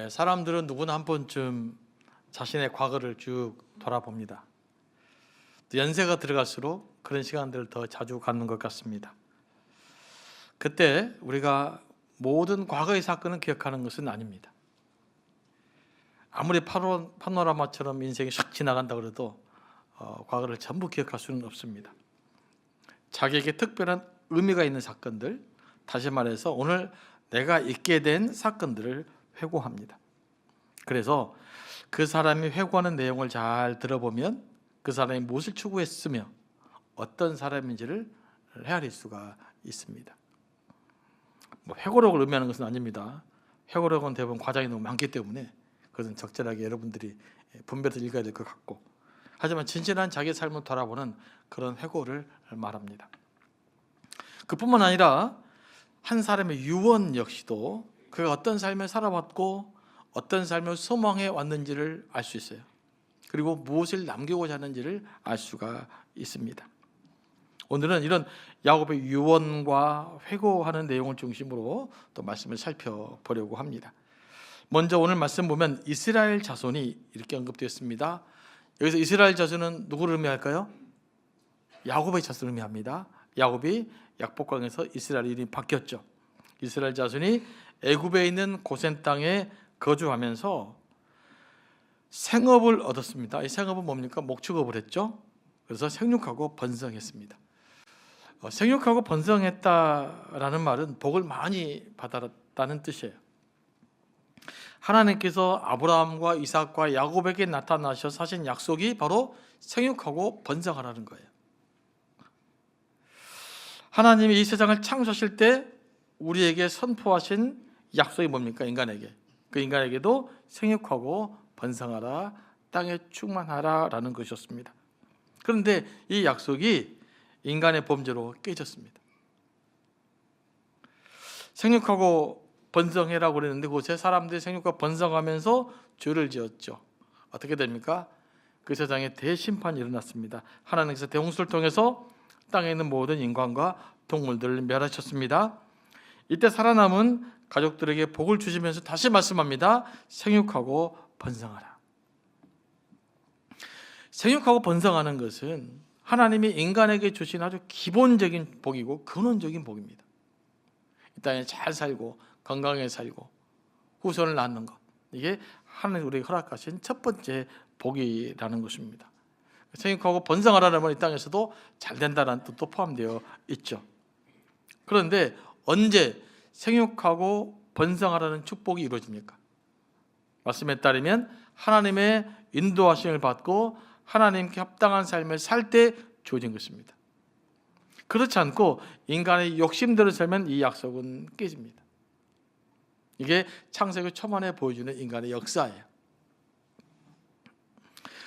사람들은 누구나 한 번쯤 자신의 과거를 쭉 돌아봅니다. 또 연세가 들어갈수록 그런 시간들을 더 자주 갖는 것 같습니다. 그때 우리가 모든 과거의 사건을 기억하는 것은 아닙니다. 아무리 파노라마처럼 인생이 샥 지나간다 그래도 과거를 전부 기억할 수는 없습니다. 자기에게 특별한 의미가 있는 사건들, 다시 말해서 오늘 내가 있게 된 사건들을 회고합니다. 그래서 그 사람이 회고하는 내용을 잘 들어보면 그 사람이 무엇을 추구했으며 어떤 사람인지를 헤아릴 수가 있습니다. 회고록을 의미하는 것은 아닙니다. 회고록은 대부분 과장이 너무 많기 때문에 그것은 적절하게 여러분들이 분별해서 읽어야 될 것 같고, 하지만 진실한 자기 삶을 돌아보는 그런 회고를 말합니다. 그뿐만 아니라 한 사람의 유언 역시도 그가 어떤 삶을 살아왔고 어떤 삶을 소망해 왔는지를 알 수 있어요. 그리고 무엇을 남기고자 하는지를 알 수가 있습니다. 오늘은 이런 야곱의 유언과 회고하는 내용을 중심으로 또 말씀을 살펴보려고 합니다. 먼저 오늘 말씀 보면 이스라엘 자손이 이렇게 언급되었습니다. 여기서 이스라엘 자손은 누구를 의미할까요? 야곱의 자손을 의미합니다. 야곱이 약복강에서 이스라엘 이름이 바뀌었죠. 이스라엘 자손이 애굽에 있는 고센 땅에 거주하면서 생업을 얻었습니다. 이 생업은 뭡니까? 목축업을 했죠. 그래서 생육하고 번성했습니다. 생육하고 번성했다라는 말은 복을 많이 받았다는 뜻이에요. 하나님께서 아브라함과 이삭과 야곱에게 나타나셔서 하신 약속이 바로 생육하고 번성하라는 거예요. 하나님이 이 세상을 창조하실 때 우리에게 선포하신 약속이 뭡니까? 인간에게. 그 인간에게도 생육하고 번성하라, 땅에 충만하라 라는 것이었습니다. 그런데 이 약속이 인간의 범죄로 깨졌습니다. 생육하고 번성해라고 그랬는데 그곳에 사람들이 생육과 번성하면서 죄를 지었죠. 어떻게 됩니까? 그 세상에 대심판이 일어났습니다. 하나님께서 대홍수를 통해서 땅에 있는 모든 인간과 동물들을 멸하셨습니다. 이때 살아남은 가족들에게 복을 주시면서 다시 말씀합니다. 생육하고 번성하라. 생육하고 번성하는 것은 하나님이 인간에게 주신 아주 기본적인 복이고 근원적인 복입니다. 이 땅에 잘 살고 건강하게 살고 후손을 낳는 것, 이게 하나님 우리에게 허락하신 첫 번째 복이라는 것입니다. 생육하고 번성하라는 말 이 땅에서도 잘 된다는 뜻도 포함되어 있죠. 그런데 언제 생육하고 번성하라는 축복이 이루어집니까? 말씀에 따르면 하나님의 인도하심을 받고 하나님께 합당한 삶을 살 때 주어진 것입니다. 그렇지 않고 인간의 욕심대로 살면 이 약속은 깨집니다. 이게 창세기 초반에 보여주는 인간의 역사예요.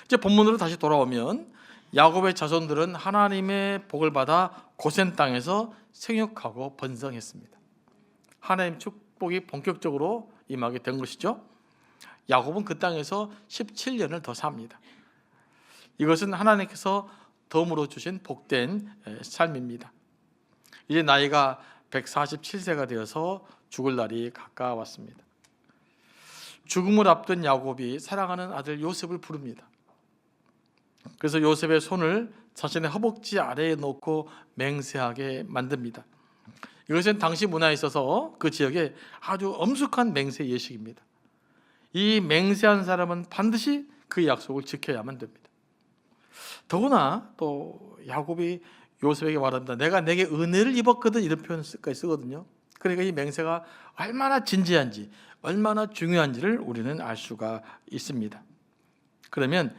이제 본문으로 다시 돌아오면 야곱의 자손들은 하나님의 복을 받아 고센 땅에서 생육하고 번성했습니다. 하나님 축복이 본격적으로 임하게 된 것이죠. 야곱은 그 땅에서 17년을 더 삽니다. 이것은 하나님께서 덤으로 주신 복된 삶입니다. 이제 나이가 147세가 되어서 죽을 날이 가까웠습니다. 죽음을 앞둔 야곱이 사랑하는 아들 요셉을 부릅니다. 그래서 요셉의 손을 자신의 허벅지 아래에 놓고 맹세하게 만듭니다. 이것은 당시 문화에 있어서 그 지역에 아주 엄숙한 맹세 예식입니다. 이 맹세한 사람은 반드시 그 약속을 지켜야만 됩니다. 더구나 또 야곱이 요셉에게 말합니다. 내가 내게 은혜를 입었거든, 이런 표현까지 쓰거든요. 그러니까 이 맹세가 얼마나 진지한지, 얼마나 중요한지를 우리는 알 수가 있습니다. 그러면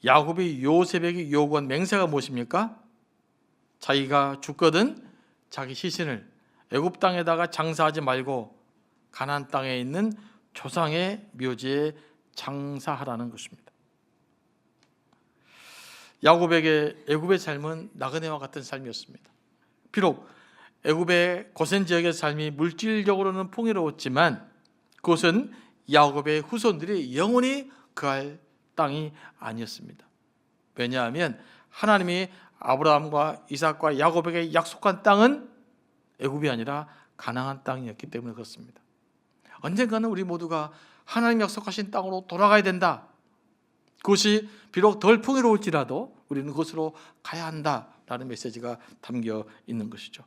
야곱이 요셉에게 요구한 맹세가 무엇입니까? 자기가 죽거든 자기 시신을 애굽 땅에다가 장사하지 말고 가나안 땅에 있는 조상의 묘지에 장사하라는 것입니다. 야곱에게 애굽의 삶은 나그네와 같은 삶이었습니다. 비록 애굽의 고센 지역의 삶이 물질적으로는 풍요로웠지만 그것은 야곱의 후손들이 영원히 거할 땅이 아니었습니다. 왜냐하면 하나님이 아브라함과 이삭과 야곱에게 약속한 땅은 애굽이 아니라 가나안 땅이었기 때문에 그렇습니다. 언젠가는 우리 모두가 하나님 약속하신 땅으로 돌아가야 된다. 그것이 비록 덜 풍요로울지라도 우리는 그것으로 가야 한다라는 메시지가 담겨 있는 것이죠.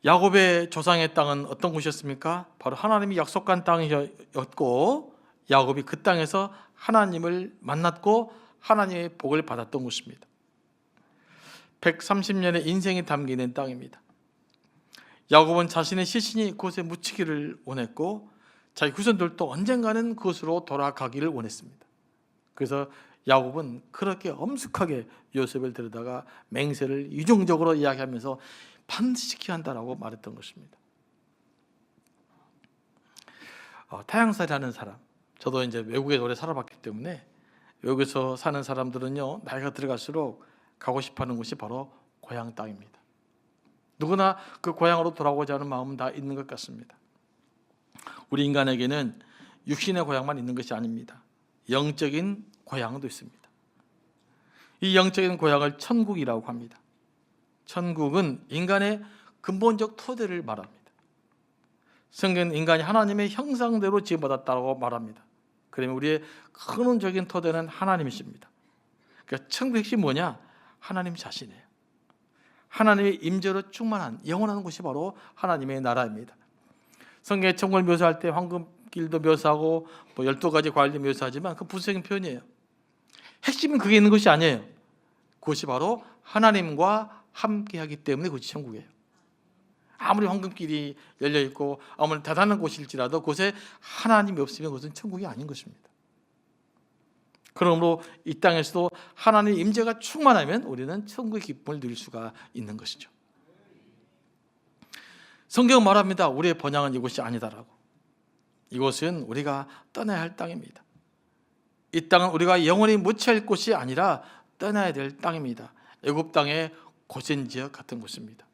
야곱의 조상의 땅은 어떤 곳이었습니까? 바로 하나님이 약속한 땅이었고 야곱이 그 땅에서 하나님을 만났고 하나님의 복을 받았던 곳입니다. 130년의 인생이 담기는 땅입니다. 야곱은 자신의 시신이 그곳에 묻히기를 원했고 자기 후손들도 언젠가는 그곳으로 돌아가기를 원했습니다. 그래서 야곱은 그렇게 엄숙하게 요셉을 데려다가 맹세를 유정적으로 이야기하면서 반드시 지켜야 한다라고 말했던 것입니다. 태양살이라는 사람, 저도 이제 외국에 오래 살아봤기 때문에 외국에서 사는 사람들은요, 나이가 들어갈수록 가고 싶어하는 곳이 바로 고향 땅입니다. 누구나 그 고향으로 돌아오고자 하는 마음은 다 있는 것 같습니다. 우리 인간에게는 육신의 고향만 있는 것이 아닙니다. 영적인 고향도 있습니다. 이 영적인 고향을 천국이라고 합니다. 천국은 인간의 근본적 토대를 말합니다. 성경은 인간이 하나님의 형상대로 지음받았다고 말합니다. 그러면 우리의 근원적인 토대는 하나님이십니다. 그러니까 천국의 핵심이 뭐냐? 하나님 자신이에요. 하나님의 임재로 충만한 영원한 곳이 바로 하나님의 나라입니다. 성경의 천국을 묘사할 때 황금길도 묘사하고 12가지 과일도 묘사하지만 그 부수적인 표현이에요. 핵심은 그게 있는 것이 아니에요. 그것이 바로 하나님과 함께하기 때문에 그것이 천국이에요. 아무리 황금길이 열려있고 아무리 대단한 곳일지라도 그곳에 하나님이 없으면 그것은 천국이 아닌 것입니다. 그러므로 이 땅에서도 하나님의 임재가 충만하면 우리는 천국의 기쁨을 누릴 수가 있는 것이죠. 성경은 말합니다. 우리의 번향은 이곳이 아니다라고. 이곳은 우리가 떠나야 할 땅입니다. 이 땅은 우리가 영원히 묻혀야 곳이 아니라 떠나야 될 땅입니다. 애굽 땅의 고센 지역 같은 곳입니다.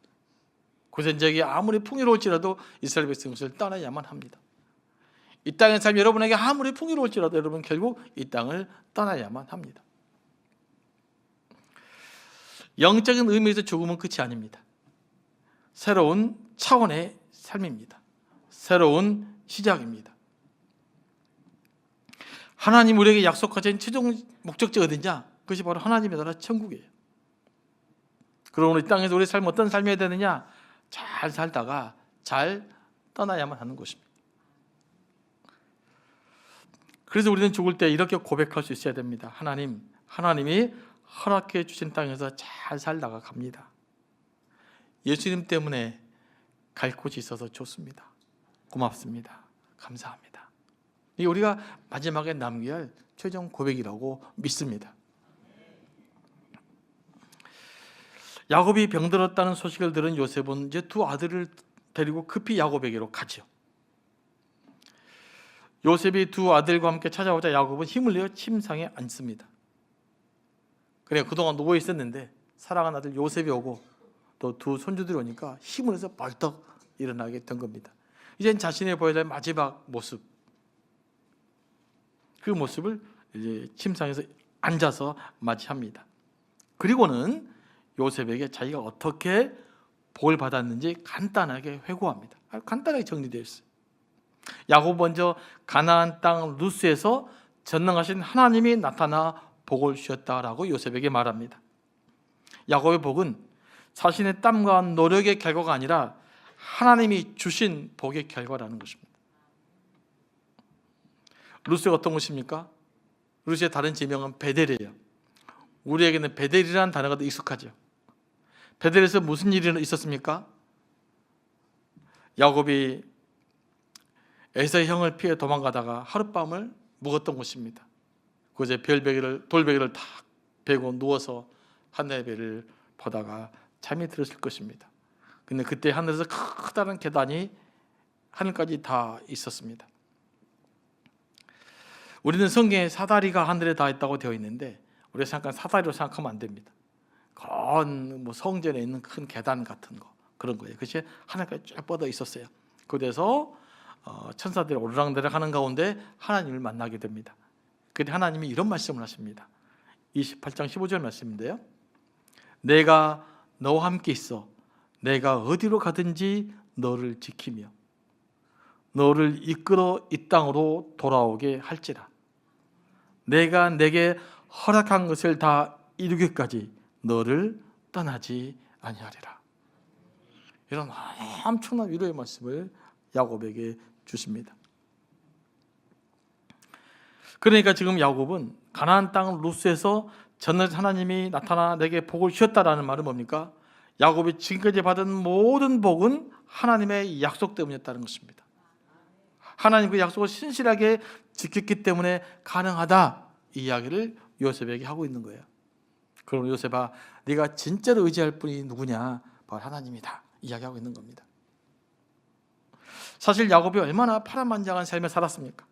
고센 지역이 아무리 풍요로울지라도 이스라엘 백성은 그것을 떠나야만 합니다. 이 땅의 삶 여러분에게 아무리 풍요로울지라도 여러분 결국 이 땅을 떠나야만 합니다. 영적인 의미에서 죽음은 끝이 아닙니다. 새로운 차원의 삶입니다. 새로운 시작입니다. 하나님 우리에게 약속하신 최종 목적지가 어디냐? 그것이 바로 하나님의 나라 천국이에요. 그러므로 이 땅에서 우리의 삶은 어떤 삶이어야 되느냐? 잘 살다가 잘 떠나야만 하는 것입니다. 그래서 우리는 죽을 때 이렇게 고백할 수 있어야 됩니다. 하나님이 허락해 주신 땅에서 잘 살다가 갑니다. 예수님 때문에 갈 곳이 있어서 좋습니다. 고맙습니다. 감사합니다. 이게 우리가 마지막에 남겨야 할 최종 고백이라고 믿습니다. 야곱이 병들었다는 소식을 들은 요셉은 이제 두 아들을 데리고 급히 야곱에게로 가죠. 요셉이 두 아들과 함께 찾아오자 야곱은 힘을 내어 침상에 앉습니다. 그래 그동안 누워 있었는데 사랑하는 아들 요셉이 오고 또 두 손주들이 오니까 힘을 내서 벌떡 일어나게 된 겁니다. 이젠 자신의 보여야 될 마지막 모습, 그 모습을 이제 침상에서 앉아서 맞이합니다. 그리고는 요셉에게 자기가 어떻게 복을 받았는지 간단하게 회고합니다. 간단하게 정리되어 있어요. 야곱 먼저 가나안 땅 루스에서 전능하신 하나님이 나타나 복을 주셨다라고 요셉에게 말합니다. 야곱의 복은 자신의 땀과 노력의 결과가 아니라 하나님이 주신 복의 결과라는 것입니다. 루스가 어떤 곳입니까? 루스의 다른 지명은 베델이에요. 우리에게는 베델이라는 단어가 더 익숙하죠. 베델에서 무슨 일이 있었습니까? 야곱이 에서의 형을 피해 도망가다가 하룻밤을 묵었던 곳입니다. 그곳에 돌베개를 탁 베고 누워서 하늘의 별을 보다가 잠이 들었을 것입니다. 근데 그때 하늘에서 커다란 계단이 하늘까지 다 있었습니다. 우리는 성경에 사다리가 하늘에 다 있다고 되어 있는데 우리가 생각하는 사다리로 생각하면 안 됩니다. 뭐 성전에 있는 큰 계단 같은 거 그런 거예요. 그것이 하늘까지 쫙 뻗어 있었어요. 그래서 천사들이 오르락내락 하는 가운데 하나님을 만나게 됩니다. 그때 하나님이 이런 말씀을 하십니다. 28장 15절 말씀인데요. 내가 너와 함께 있어 내가 어디로 가든지 너를 지키며 너를 이끌어 이 땅으로 돌아오게 할지라. 내가 내게 허락한 것을 다 이루기까지 너를 떠나지 아니하리라. 이런 엄청난 위로의 말씀을 야곱에게 주십니다. 그러니까 지금 야곱은 가나안 땅 루스에서 전날 하나님이 나타나 내게 복을 주셨다라는 말은 뭡니까? 야곱이 지금까지 받은 모든 복은 하나님의 약속 때문이었다는 것입니다. 하나님 그 약속을 신실하게 지켰기 때문에 가능하다, 이 이야기를 요셉에게 하고 있는 거예요. 그럼 요셉아, 네가 진짜로 의지할 분이 누구냐? 바로 하나님이다, 이야기하고 있는 겁니다. 사실 야곱이 얼마나 파란만장한 삶을 살았습니까?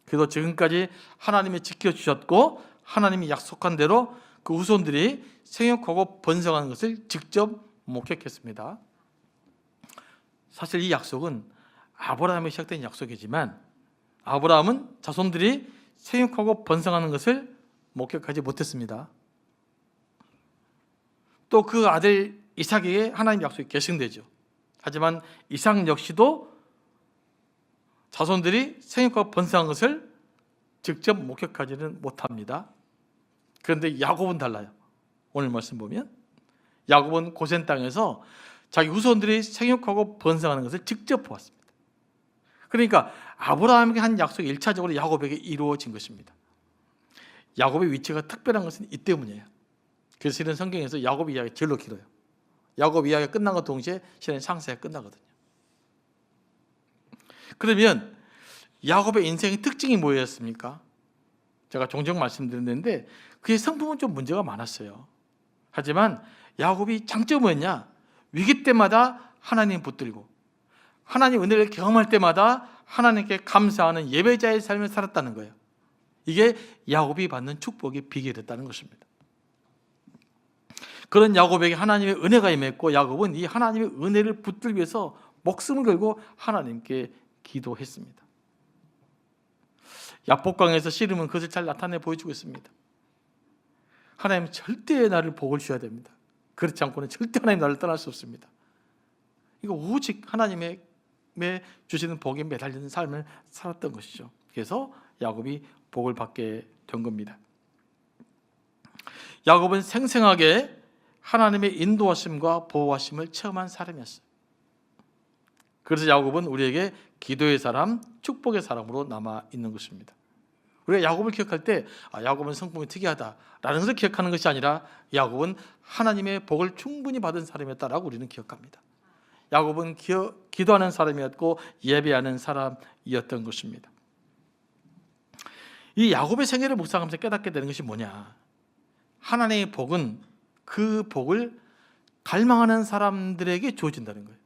그래도 지금까지 하나님이 지켜주셨고 하나님이 약속한 대로 그 후손들이 생육하고 번성하는 것을 직접 목격했습니다. 사실 이 약속은 아브라함에 시작된 약속이지만 아브라함은 자손들이 생육하고 번성하는 것을 목격하지 못했습니다. 또 그 아들 이삭에게 하나님의 약속이 계승되죠. 하지만 이삭 역시도 자손들이 생육하고 번성한 것을 직접 목격하지는 못합니다. 그런데 야곱은 달라요. 오늘 말씀 보면 야곱은 고센 땅에서 자기 후손들이 생육하고 번성하는 것을 직접 보았습니다. 그러니까 아브라함에게 한 약속이 1차적으로 야곱에게 이루어진 것입니다. 야곱의 위치가 특별한 것은 이 때문이에요. 그래서 실은 성경에서 야곱 이야기가 제일 길어요. 야곱 이야기가 끝난 것 동시에 실은 창세가 끝나거든요. 그러면 야곱의 인생의 특징이 뭐였습니까? 제가 종종 말씀드렸는데 그의 성품은 좀 문제가 많았어요. 하지만 야곱이 장점은 뭐였냐? 위기 때마다 하나님 붙들고 하나님 은혜를 경험할 때마다 하나님께 감사하는 예배자의 삶을 살았다는 거예요. 이게 야곱이 받는 축복의 비결이었다는 것입니다. 그런 야곱에게 하나님의 은혜가 임했고 야곱은 이 하나님의 은혜를 붙들기 위해서 목숨을 걸고 하나님께 기도했습니다. 야복강에서 씨름은 그것을 잘 나타내 보여주고 있습니다. 하나님 절대 나를 복을 주셔야 됩니다. 그렇지 않고는 절대 하나님 나를 떠날 수 없습니다. 이거 오직 하나님의 주시는 복에 매달리는 삶을 살았던 것이죠. 그래서 야곱이 복을 받게 된 겁니다. 야곱은 생생하게 하나님의 인도하심과 보호하심을 체험한 사람이었어요. 그래서 야곱은 우리에게 기도의 사람, 축복의 사람으로 남아 있는 것입니다. 우리가 야곱을 기억할 때 야곱은 성품이 특이하다라는 것을 기억하는 것이 아니라 야곱은 하나님의 복을 충분히 받은 사람이었다라고 우리는 기억합니다. 야곱은 기도하는 사람이었고 예배하는 사람이었던 것입니다. 이 야곱의 생애를 묵상하면서 깨닫게 되는 것이 뭐냐? 하나님의 복은 그 복을 갈망하는 사람들에게 주어진다는 거예요.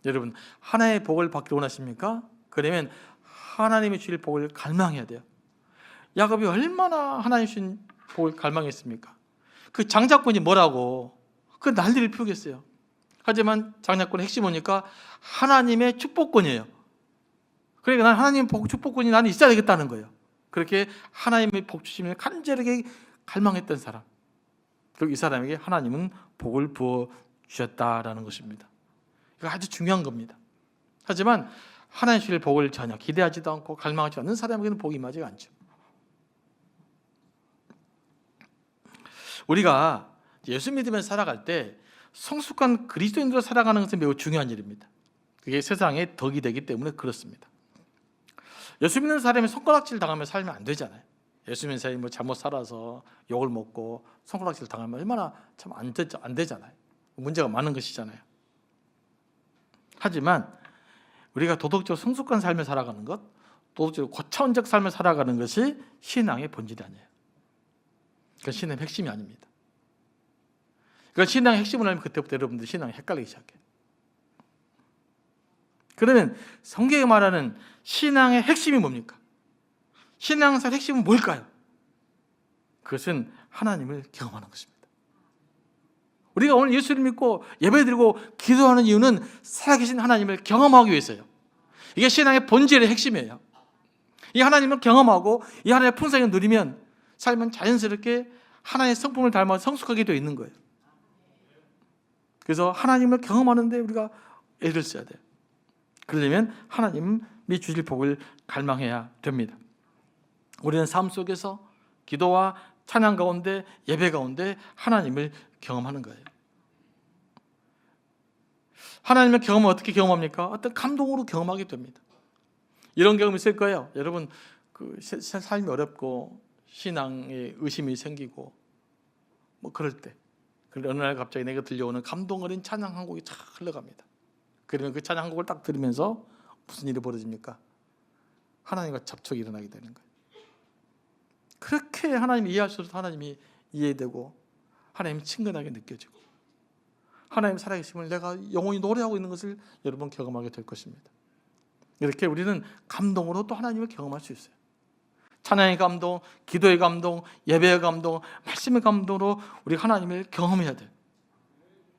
여러분, 하나님의 복을 받기를 원하십니까? 그러면 하나님의 주실 복을 갈망해야 돼요. 야곱이 얼마나 하나님 주신 복을 갈망했습니까? 그 장자권이 뭐라고 그 난리를 피우겠어요. 하지만 장자권의 핵심이 뭐니까 하나님의 축복권이에요. 그러니까 난 하나님의 복, 축복권이 나는 있어야 되겠다는 거예요. 그렇게 하나님의 복 주심을 간절하게 갈망했던 사람, 그리고 이 사람에게 하나님은 복을 부어 주셨다라는 것입니다. 이거 아주 중요한 겁니다. 하지만 하나님 주실 복을 전혀 기대하지도 않고 갈망하지 않는 사람에게는 복이 임하지가 않죠. 우리가 예수 믿으면서 살아갈 때 성숙한 그리스도인으로 살아가는 것은 매우 중요한 일입니다. 그게 세상의 덕이 되기 때문에 그렇습니다. 예수 믿는 사람이 손가락질 당하면 살면 안 되잖아요. 예수 믿는 사람이 잘못 살아서 욕을 먹고 손가락질 당하면 얼마나 참 안 되잖아요. 문제가 많은 것이잖아요. 하지만 우리가 도덕적으로 성숙한 삶을 살아가는 것, 도덕적으로 고차원적 삶을 살아가는 것이 신앙의 본질이 아니에요. 그건 신앙의 핵심이 아닙니다. 그러니까 신앙의 핵심을 알면 그때부터 여러분들 신앙이 헷갈리기 시작해요. 그러면 성경이 말하는 신앙의 핵심이 뭡니까? 신앙사의 핵심은 뭘까요? 그것은 하나님을 경험하는 것입니다. 우리가 오늘 예수를 믿고 예배드리고 기도하는 이유는 살아계신 하나님을 경험하기 위해서요. 이게 신앙의 본질의 핵심이에요. 이 하나님을 경험하고 이 하나님의 풍성을 누리면 삶은 자연스럽게 하나님의 성품을 닮아 성숙하게 되어 있는 거예요. 그래서 하나님을 경험하는데 우리가 애를 써야 돼요. 그러려면 하나님 주실 복을 갈망해야 됩니다. 우리는 삶 속에서 기도와 찬양 가운데, 예배 가운데 하나님을 경험하는 거예요. 하나님의 경험은 어떻게 경험합니까? 어떤 감동으로 경험하게 됩니다. 이런 경험이 있을 거예요. 여러분, 삶이 어렵고 신앙에 의심이 생기고 그럴 때, 어느 날 갑자기 내게 들려오는 감동 어린 찬양 한 곡이 쫙 흘러갑니다. 그러면 그 찬양 한 곡을 딱 들으면서 무슨 일이 벌어집니까? 하나님과 접촉이 일어나게 되는 거예요. 그렇게 하나님이 이해할수록 하나님이 이해되고 하나님이 친근하게 느껴지고 하나님 살아계심을 내가 영원히 노래하고 있는 것을 여러분 경험하게 될 것입니다. 이렇게 우리는 감동으로 또 하나님을 경험할 수 있어요. 찬양의 감동, 기도의 감동, 예배의 감동, 말씀의 감동으로 우리 하나님을 경험해야 돼요.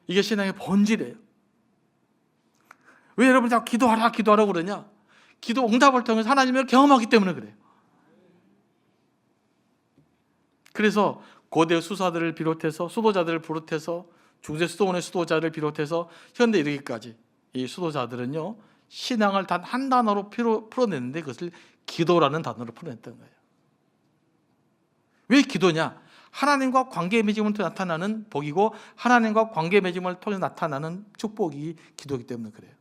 이게 신앙의 본질이에요. 왜 여러분 다 기도하라 그러냐? 기도 응답을 통해서 하나님을 경험하기 때문에 그래요. 그래서 고대 수사들을 비롯해서 수도자들을 비롯해서 중세 수도원의 수도자를 비롯해서 현대 이르기까지 이 수도자들은요, 신앙을 단 한 단어로 풀어냈는데 그것을 기도라는 단어로 풀어냈던 거예요. 왜 기도냐? 하나님과 관계 맺음을 통해 나타나는 복이고 하나님과 관계 맺음을 통해 나타나는 축복이 기도이기 때문에 그래요.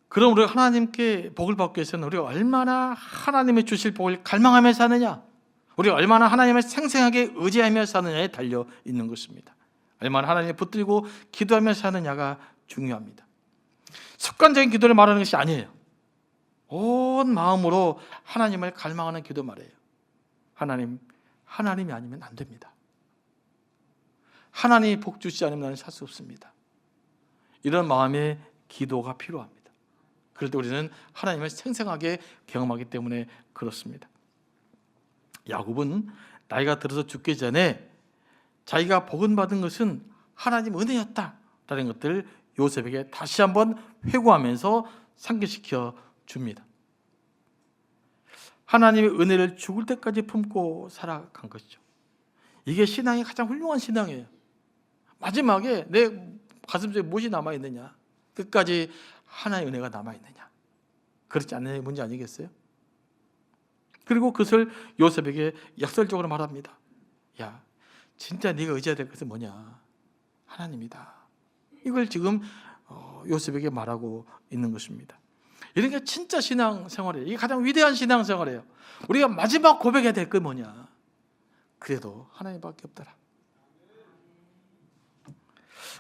그럼 우리가 하나님께 복을 받기 위해서는 우리가 얼마나 하나님의 주실 복을 갈망하며 사느냐, 우리가 얼마나 하나님을 생생하게 의지하며 사느냐에 달려 있는 것입니다. 얼마나 하나님을 붙들고 기도하며 사느냐가 중요합니다. 습관적인 기도를 말하는 것이 아니에요. 온 마음으로 하나님을 갈망하는 기도 말이에요. 하나님이 아니면 안 됩니다. 하나님이 복 주시지 않으면 나는 살 수 없습니다. 이런 마음의 기도가 필요합니다. 그럴 때 우리는 하나님을 생생하게 경험하기 때문에 그렇습니다. 야곱은 나이가 들어서 죽기 전에 자기가 복은 받은 것은 하나님 은혜였다라는 것들을 요셉에게 다시 한번 회고하면서 상기시켜 줍니다. 하나님의 은혜를 죽을 때까지 품고 살아간 것이죠. 이게 신앙이 가장 훌륭한 신앙이에요. 마지막에 내 가슴속에 무엇이 남아있느냐, 끝까지 하나님의 은혜가 남아있느냐, 그렇지 않느냐의 문제 아니겠어요? 그리고 그것을 요셉에게 역설적으로 말합니다. 야, 진짜 네가 의지해야 될 것은 뭐냐? 하나님이다. 이걸 지금 요셉에게 말하고 있는 것입니다. 이런 게 진짜 신앙생활이에요. 이게 가장 위대한 신앙생활이에요. 우리가 마지막 고백해야 될 게 뭐냐? 그래도 하나님밖에 없더라.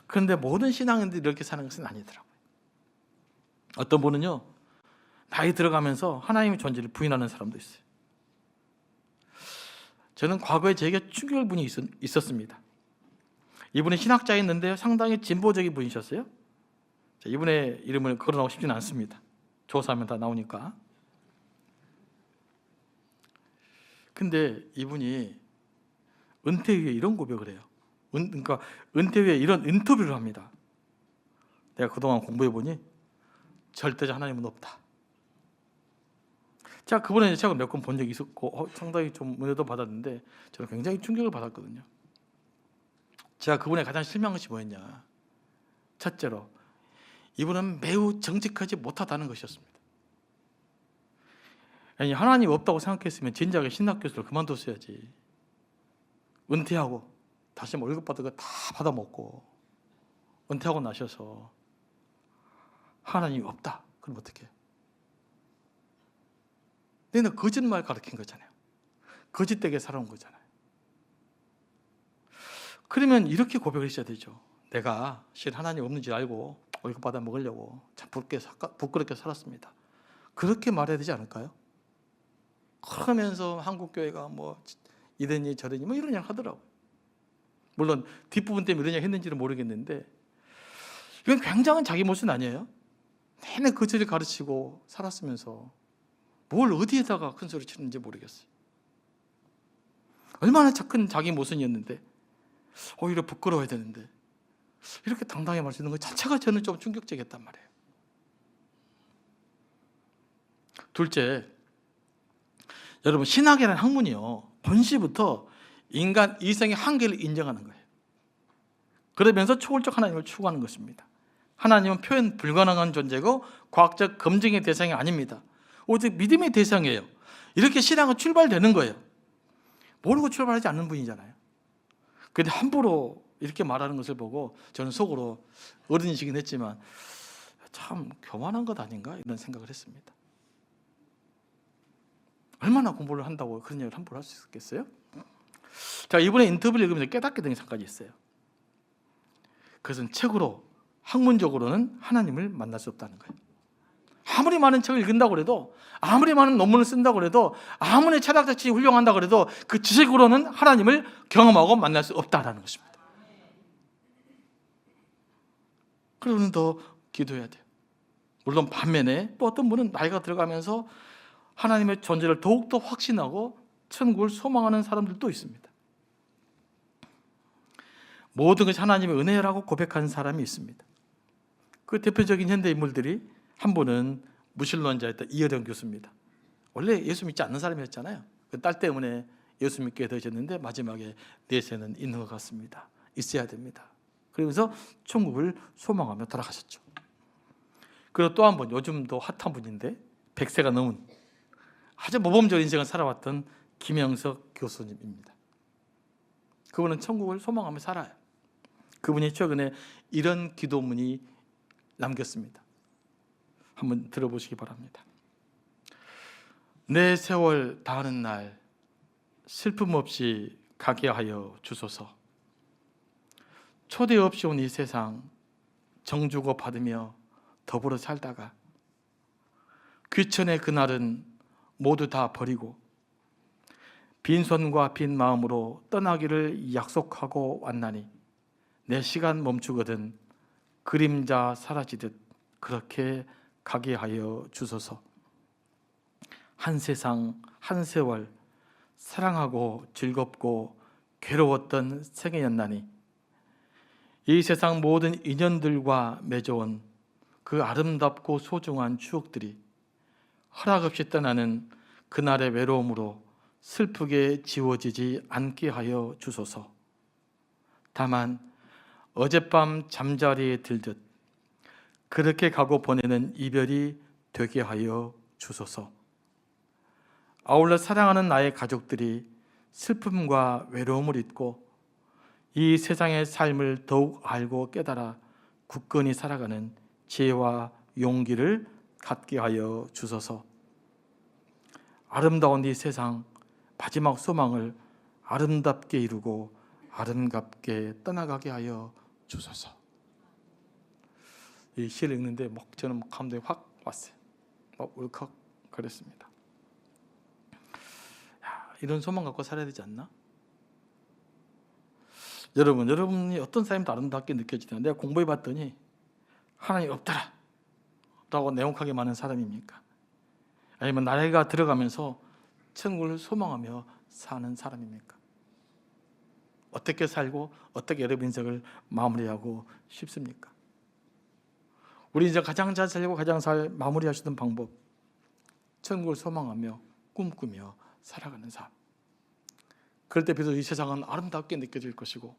그런데 모든 신앙인들이 이렇게 사는 것은 아니더라고요. 어떤 분은요, 나이 들어가면서 하나님의 존재를 부인하는 사람도 있어요. 저는 과거에 제게 충격을 분이 있었습니다. 이분이 신학자였는데 상당히 진보적인 분이셨어요. 이분의 이름을 거론하고 싶지는 않습니다. 조사하면 다 나오니까. 근데 이분이 은퇴 후에 이런 고백을 해요. 그러니까 은퇴 후에 이런 인터뷰를 합니다. 내가 그동안 공부해 보니 절대적 하나님은 없다. 제가 그분의 책을 몇 권 본 적이 있었고 상당히 좀 은혜도 받았는데 저는 굉장히 충격을 받았거든요. 제가 그분의 가장 실망한 것이 뭐였냐? 첫째로 이분은 매우 정직하지 못하다는 것이었습니다. 아니, 하나님 없다고 생각했으면 진작에 신학교수를 그만뒀어야지. 은퇴하고 다시 월급 받은 거 다 받아먹고 은퇴하고 나셔서 하나님이 없다. 그럼 어떻게 해요? 너는 거짓말 가르친 거잖아요. 거짓되게 살아온 거잖아요. 그러면 이렇게 고백을 하셔야 되죠. 내가 실 하나님 없는 줄 알고 월급 받아 먹으려고 참 부끄럽게 살았습니다. 그렇게 말해야 되지 않을까요? 그러면서 한국교회가 뭐 이러니 저러니 뭐 이런 얘기 하더라고요. 물론 뒷부분 때문에 이런 얘기 했는지는 모르겠는데 이건 굉장한 자기 모습 아니에요? 내내 거짓을 가르치고 살았으면서 뭘 어디에다가 큰 소리 치는지 모르겠어요. 얼마나 큰 자기 모순이었는데 오히려 부끄러워야 되는데 이렇게 당당히 말할 수 있는 것 자체가 저는 좀 충격적이었단 말이에요. 둘째, 여러분 신학이라는 학문이요 본시부터 인간 이성의 한계를 인정하는 거예요. 그러면서 초월적 하나님을 추구하는 것입니다. 하나님은 표현 불가능한 존재고 과학적 검증의 대상이 아닙니다. 오직 믿음의 대상이에요. 이렇게 신앙은 출발되는 거예요. 모르고 출발하지 않는 분이잖아요. 그런데 함부로 이렇게 말하는 것을 보고 저는 속으로 어른이시긴 했지만 참 교만한 것 아닌가 이런 생각을 했습니다. 얼마나 공부를 한다고 그런 얘기를 함부로 할 수 있겠어요? 자, 이번에 인터뷰를 읽으면서 깨닫게 된 한 가지 있어요. 그것은 책으로 학문적으로는 하나님을 만날 수 없다는 거예요. 아무리 많은 책을 읽는다고 해도, 아무리 많은 논문을 쓴다고 해도, 아무리 철학적 지식이 훌륭한다고 해도 그 지식으로는 하나님을 경험하고 만날 수 없다라는 것입니다. 그러면 더 기도해야 돼요. 물론 반면에 또 어떤 분은 나이가 들어가면서 하나님의 존재를 더욱더 확신하고 천국을 소망하는 사람들도 있습니다. 모든 것이 하나님의 은혜라고 고백하는 사람이 있습니다. 그 대표적인 현대 인물들이 한 분은 무신론자였던 이어령 교수입니다. 원래 예수 믿지 않는 사람이었잖아요. 그 딸 때문에 예수 믿게 되셨는데 마지막에 내세는 있는 것 같습니다. 있어야 됩니다. 그러면서 천국을 소망하며 돌아가셨죠. 그리고 또 한 분, 요즘도 핫한 분인데 100세가 넘은 아주 모범적 인생을 살아왔던 김영석 교수님입니다. 그분은 천국을 소망하며 살아요. 그분이 최근에 이런 기도문이 남겼습니다. 한번 들어보시기 바랍니다. 내 세월 다하는 날 슬픔 없이 가게 하여 주소서. 초대 없이 온 이 세상 정주고 받으며 더불어 살다가 귀천의 그날은 모두 다 버리고 빈손과 빈 마음으로 떠나기를 약속하고 왔나니 내 시간 멈추거든 그림자 사라지듯 그렇게 가게 하여 주소서. 한 세상 한 세월 사랑하고 즐겁고 괴로웠던 생애였나니 이 세상 모든 인연들과 맺어온 그 아름답고 소중한 추억들이 허락 없이 떠나는 그날의 외로움으로 슬프게 지워지지 않게 하여 주소서. 다만 어젯밤 잠자리에 들듯 그렇게 가고 보내는 이별이 되게 하여 주소서. 아울러 사랑하는 나의 가족들이 슬픔과 외로움을 잊고 이 세상의 삶을 더욱 알고 깨달아 굳건히 살아가는 지혜와 용기를 갖게 하여 주소서. 아름다운 이 세상 마지막 소망을 아름답게 이루고 아름답게 떠나가게 하여 주소서. 이 시를 읽는데 저는 감동이 확 왔어요. 울컥 그랬습니다. 이런 소망 갖고 살아야 되지 않나? 여러분이 어떤 삶도 아름답게 느껴지나요? 내가 공부해 봤더니 하나님 없더라 라고 내용하게 많은 사람입니까? 아니면 나이가 들어가면서 천국을 소망하며 사는 사람입니까? 어떻게 살고 어떻게 여러분 인생을 마무리하고 싶습니까? 우리 인생 가장 잘 살고 가장 잘 마무리하시는 방법, 천국을 소망하며 꿈꾸며 살아가는 삶. 그럴 때 비로소 이 세상은 아름답게 느껴질 것이고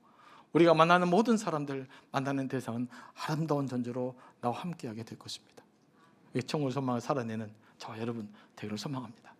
우리가 만나는 모든 사람들, 만나는 대상은 아름다운 존재로 나와 함께하게 될 것입니다. 이 천국을 소망하며 살아내는 저와 여러분 되기를 소망합니다.